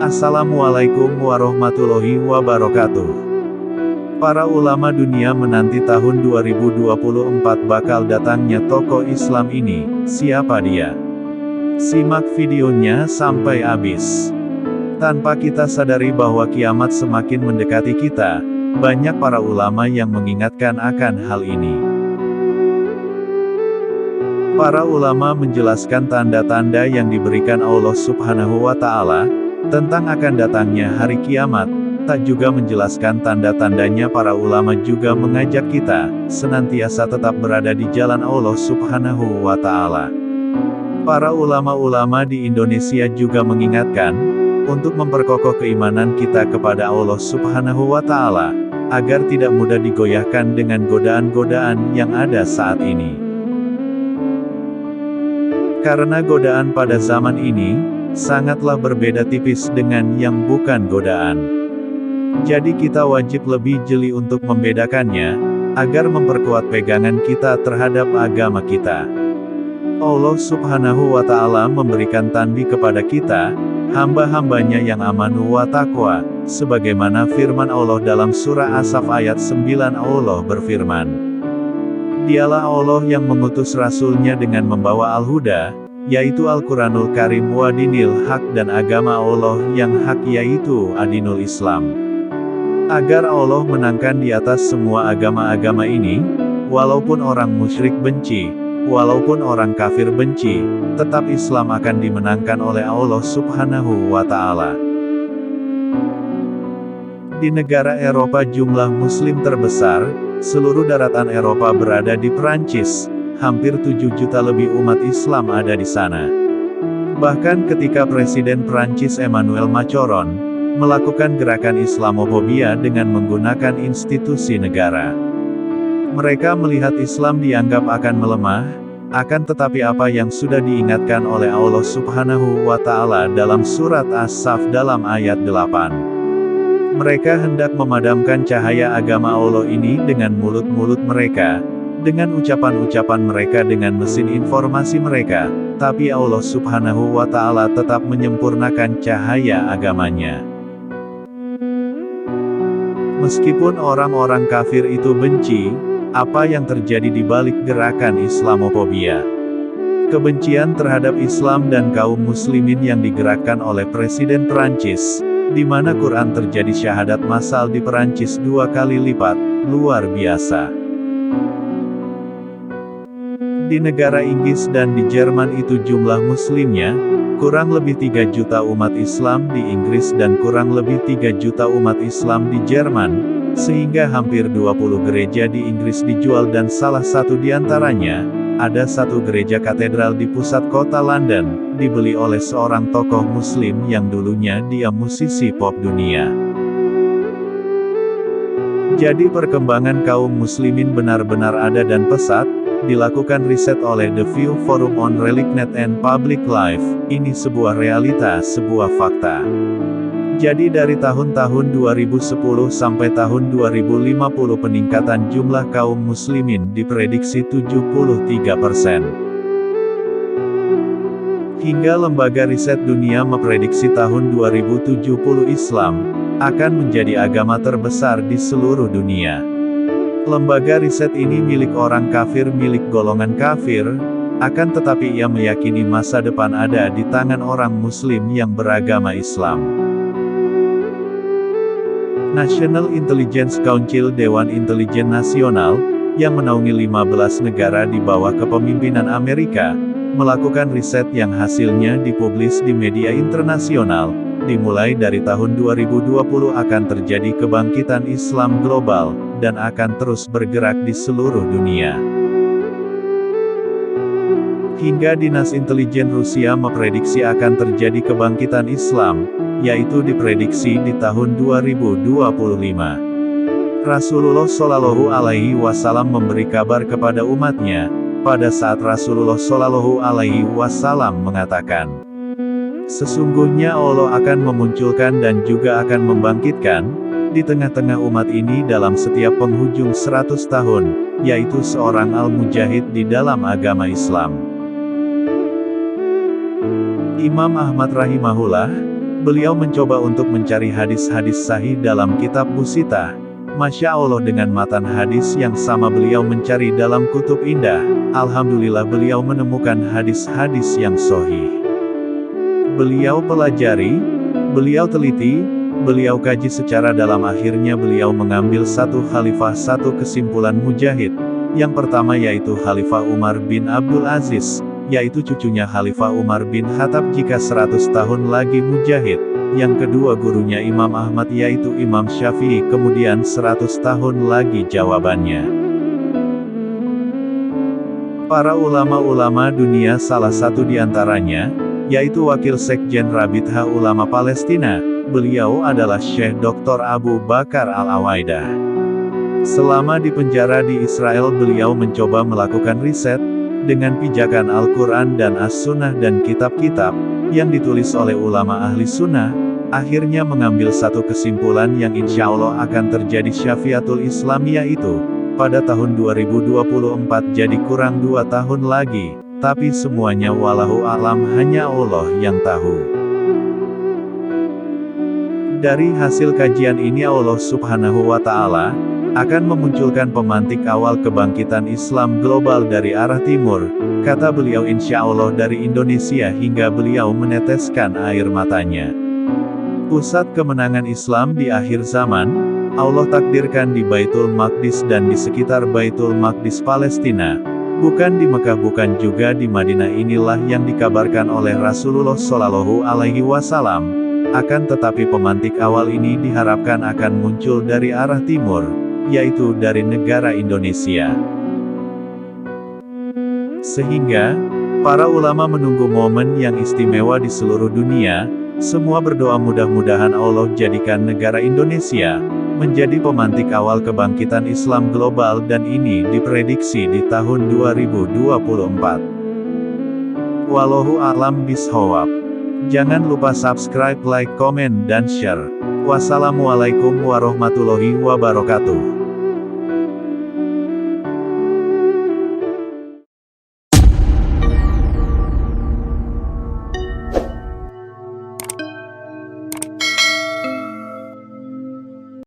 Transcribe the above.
Assalamualaikum warahmatullahi wabarakatuh. Para ulama dunia menanti tahun 2024 bakal datangnya tokoh Islam ini. Siapa dia? Simak videonya sampai habis. Tanpa kita sadari bahwa kiamat semakin mendekati kita, banyak para ulama yang mengingatkan akan hal ini. Para ulama menjelaskan tanda-tanda yang diberikan Allah Subhanahu wa Ta'ala tentang akan datangnya hari kiamat. Tak juga menjelaskan tanda-tandanya, para ulama juga mengajak kita senantiasa tetap berada di jalan Allah Subhanahu wa Ta'ala. Para ulama-ulama di Indonesia juga mengingatkan untuk memperkokoh keimanan kita kepada Allah Subhanahu wa Ta'ala, agar tidak mudah digoyahkan dengan godaan-godaan yang ada saat ini. Karena godaan pada zaman ini sangatlah berbeda tipis dengan yang bukan godaan. Jadi kita wajib lebih jeli untuk membedakannya, agar memperkuat pegangan kita terhadap agama kita. Allah Subhanahu wa Ta'ala memberikan tanbih kepada kita, hamba-hambanya yang amanu wa taqwa, sebagaimana firman Allah dalam surah As-Saff ayat 9. Allah berfirman, "Dialah Allah yang mengutus Rasul-Nya dengan membawa Al-Huda, yaitu Al-Quranul Karim wa dinil haq, dan agama Allah yang hak yaitu adinul Islam. Agar Allah menangkan di atas semua agama-agama ini, walaupun orang musyrik benci, walaupun orang kafir benci, tetap Islam akan dimenangkan oleh Allah Subhanahu wa Ta'ala." Di negara Eropa jumlah muslim terbesar, seluruh daratan Eropa berada di Prancis. Hampir 7 juta lebih umat Islam ada di sana. Bahkan ketika Presiden Prancis Emmanuel Macron melakukan gerakan Islamofobia dengan menggunakan institusi negara, mereka melihat Islam dianggap akan melemah. Akan tetapi apa yang sudah diingatkan oleh Allah Subhanahu wa Ta'ala dalam surat As-Saff dalam ayat 8. Mereka hendak memadamkan cahaya agama Allah ini dengan mulut-mulut mereka, dengan ucapan-ucapan mereka, dengan mesin informasi mereka, tapi Allah Subhanahu wa Ta'ala tetap menyempurnakan cahaya agamanya. Meskipun orang-orang kafir itu benci, apa yang terjadi di balik gerakan Islamofobia? Kebencian terhadap Islam dan kaum muslimin yang digerakkan oleh Presiden Prancis, di mana Quran terjadi syahadat massal di Perancis 2 kali lipat, luar biasa. Di negara Inggris dan di Jerman itu jumlah muslimnya kurang lebih 3 juta umat Islam di Inggris dan kurang lebih 3 juta umat Islam di Jerman, sehingga hampir 20 gereja di Inggris dijual, dan salah satu diantaranya, ada satu gereja katedral di pusat kota London, dibeli oleh seorang tokoh muslim yang dulunya dia musisi pop dunia. Jadi perkembangan kaum muslimin benar-benar ada dan pesat. Dilakukan riset oleh The View Forum on Religion and Public Life, ini sebuah realita, sebuah fakta. Jadi dari tahun-tahun 2010 sampai tahun 2050 peningkatan jumlah kaum muslimin diprediksi 73%. Hingga lembaga riset dunia memprediksi tahun 2070 Islam akan menjadi agama terbesar di seluruh dunia. Lembaga riset ini milik orang kafir, milik golongan kafir, akan tetapi ia meyakini masa depan ada di tangan orang muslim yang beragama Islam. National Intelligence Council, Dewan Intelijen Nasional, yang menaungi 15 negara di bawah kepemimpinan Amerika, melakukan riset yang hasilnya dipublis di media internasional. Dimulai dari tahun 2020 akan terjadi kebangkitan Islam global, dan akan terus bergerak di seluruh dunia. Hingga Dinas Intelijen Rusia memprediksi akan terjadi kebangkitan Islam, yaitu diprediksi di tahun 2025. Rasulullah Shallallahu Alaihi Wasallam memberi kabar kepada umatnya, pada saat Rasulullah Shallallahu Alaihi Wasallam mengatakan, "Sesungguhnya Allah akan memunculkan dan juga akan membangkitkan di tengah-tengah umat ini dalam setiap penghujung 100 tahun, yaitu seorang al-mujahid di dalam agama Islam." Imam Ahmad rahimahullah Beliau mencoba untuk mencari hadis-hadis sahih dalam kitab Busitah. Masya Allah, dengan matan hadis yang sama beliau mencari dalam kutub indah. Alhamdulillah beliau menemukan hadis-hadis yang sahih. Beliau pelajari, beliau teliti, beliau kaji secara dalam, akhirnya beliau mengambil satu kesimpulan mujahid. Yang pertama yaitu Khalifah Umar bin Abdul Aziz, yaitu cucunya Khalifah Umar bin Khattab jika 100 tahun lagi mujahid. Yang kedua gurunya Imam Ahmad yaitu Imam Syafi'i, kemudian 100 tahun lagi jawabannya. Para ulama-ulama dunia, salah satu diantaranya, yaitu Wakil Sekjen Rabithah Ulama Palestina, beliau adalah Syekh Dr. Abu Bakar Al-Awaidah. Selama di penjara di Israel beliau mencoba melakukan riset, dengan pijakan Al-Quran dan As-Sunnah dan kitab-kitab, yang ditulis oleh ulama ahli sunnah, akhirnya mengambil satu kesimpulan yang insya Allah akan terjadi Syafiatul Islam, yaitu, pada tahun 2024, jadi kurang 2 tahun lagi, tapi semuanya wallahu alam, hanya Allah yang tahu. Dari hasil kajian ini Allah Subhanahu wa Ta'ala akan memunculkan pemantik awal kebangkitan Islam global dari arah timur, kata beliau, insya Allah dari Indonesia, hingga beliau meneteskan air matanya. Pusat kemenangan Islam di akhir zaman, Allah takdirkan di Baitul Maqdis dan di sekitar Baitul Maqdis Palestina, bukan di Mekah, bukan juga di Madinah. Inilah yang dikabarkan oleh Rasulullah Shallallahu Alaihi Wasallam. Akan tetapi pemantik awal ini diharapkan akan muncul dari arah timur, yaitu dari negara Indonesia. Sehingga, para ulama menunggu momen yang istimewa di seluruh dunia. Semua berdoa mudah-mudahan Allah jadikan negara Indonesia menjadi pemantik awal kebangkitan Islam global, dan ini diprediksi di tahun 2024. Wallahu a'lam bishawab. Jangan lupa subscribe, like, komen, dan share. Wassalamualaikum warahmatullahi wabarakatuh.